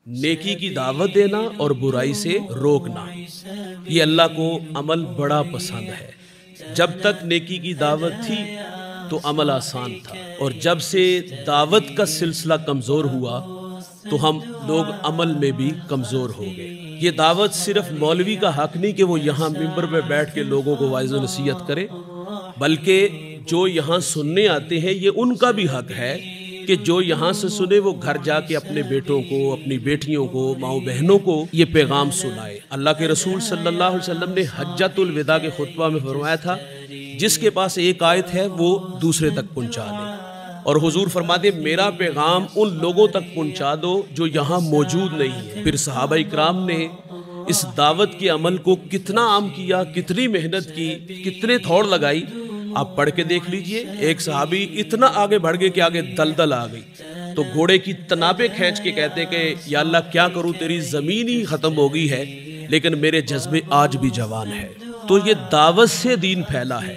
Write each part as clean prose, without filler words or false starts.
नेकी की दावत देना और बुराई से रोकना, ये अल्लाह को अमल बड़ा पसंद है। जब तक नेकी की दावत थी तो अमल आसान था, और जब से दावत का सिलसिला कमज़ोर हुआ तो हम लोग अमल में भी कमज़ोर हो गए। ये दावत सिर्फ मौलवी का हक नहीं कि वो यहाँ मिंबर पे बैठ के लोगों को वाइज़ नसीहत करे, बल्कि जो यहाँ सुनने आते हैं ये उनका भी हक है कि जो यहाँ से सुने वो घर जाके अपने बेटों को, अपनी बेटियों को, माओ बहनों को ये पैगाम सुनाए। अल्लाह के रसूल सल्लल्लाहु अलैहि वसल्लम ने हज्जतुल विदा के खुतबा में फरमाया था, जिसके पास एक आयत है वो दूसरे तक पहुँचा दे। और हुजूर फरमाते, मेरा पैगाम उन लोगों तक पहुँचा दो जो यहाँ मौजूद नहीं है। फिर सहाबा इकराम ने इस दावत के अमल को कितना आम किया, कितनी मेहनत की, कितने थौड़ लगाई, आप पढ़ के देख लीजिए। एक सहाबी इतना आगे बढ़ गए कि आगे दलदल आ गई, तो घोड़े की तनाबे खींच के कहते कि या अल्लाह क्या करूं, तेरी ज़मीन ही ख़त्म हो गई है लेकिन मेरे जज्बे आज भी जवान है। तो ये दावत से दीन फैला है,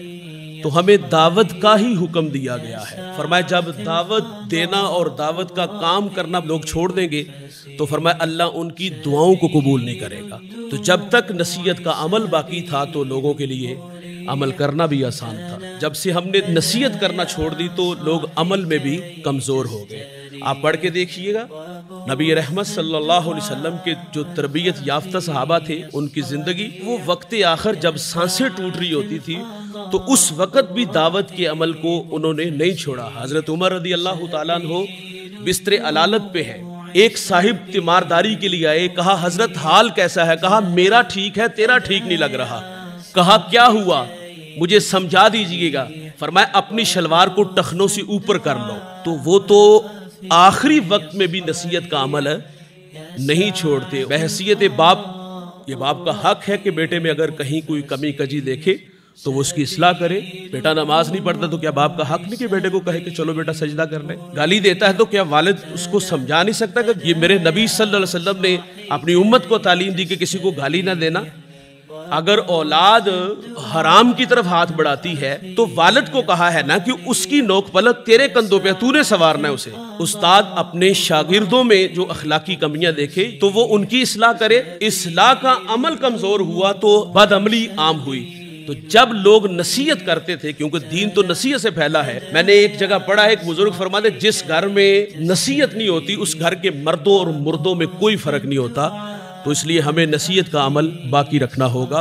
तो हमें दावत का ही हुक्म दिया गया है। फरमाया जब दावत देना और दावत का काम करना लोग छोड़ देंगे तो फरमाया अल्लाह उनकी दुआओं को कबूल नहीं करेगा। तो जब तक नसीहत का अमल बाकी था तो लोगों के लिए अमल करना भी आसान था। जब से हमने नसीहत करना छोड़ दी तो लोग अमल में भी कमज़ोर हो गए। आप पढ़ के देखिएगा, नबी रहमत सल्लल्लाहु अलैहि वसल्लम के जो तरबियत याफ्ता सहाबा थे, उनकी ज़िंदगी वो वक्त आखिर जब सांसें टूट रही होती थी तो उस वक़्त भी दावत के अमल को उन्होंने नहीं छोड़ा। हज़रत उमर रज़ी अल्लाह तआला अन्हु बिस्तर अलालत पे है, एक साहिब तीमारदारी के लिए आए, कहा हज़रत हाल कैसा है? कहा मेरा ठीक है, तेरा ठीक नहीं लग रहा। कहा क्या हुआ, मुझे समझा दीजिएगा। फरमाया अपनी शलवार को टखनों से ऊपर कर लो। तो वो तो आखिरी वक्त में भी नसीहत का अमल नहीं छोड़ते। बहसीयत बाप, ये बाप का हक है कि बेटे में अगर कहीं कोई कमी कजी देखे तो वो उसकी इस्लाह करे। बेटा नमाज नहीं पढ़ता तो क्या बाप का हक नहीं कि बेटे को कहे कि चलो बेटा सजदा कर ले? गाली देता है तो क्या वालिद उसको समझा नहीं सकता कि ये मेरे नबी सल्लल्लाहु अलैहि वसल्लम ने अपनी उम्मत को तालीम दी कि किसी को गाली ना देना? अगर औलाद हराम की तरफ हाथ बढ़ाती है तो वालिद को कहा है ना कि उसकी नोक पलक तेरे कंधों पे, तूने संवारना है उसे। उस्ताद अपने शागिर्दों में जो अखलाकी कमियां देखे तो वो उनकी इस्लाह करे। इस्लाह का अमल कमजोर हुआ तो बदअमली आम हुई। तो जब लोग नसीहत करते थे, क्योंकि दीन तो नसीहत से फैला है। मैंने एक जगह पढ़ा है, एक बुजुर्ग फरमाते जिस घर में नसीहत नहीं होती उस घर के मर्दों और मुर्दों में कोई फर्क नहीं होता। तो इसलिए हमें नसीहत का अमल बाकी रखना होगा।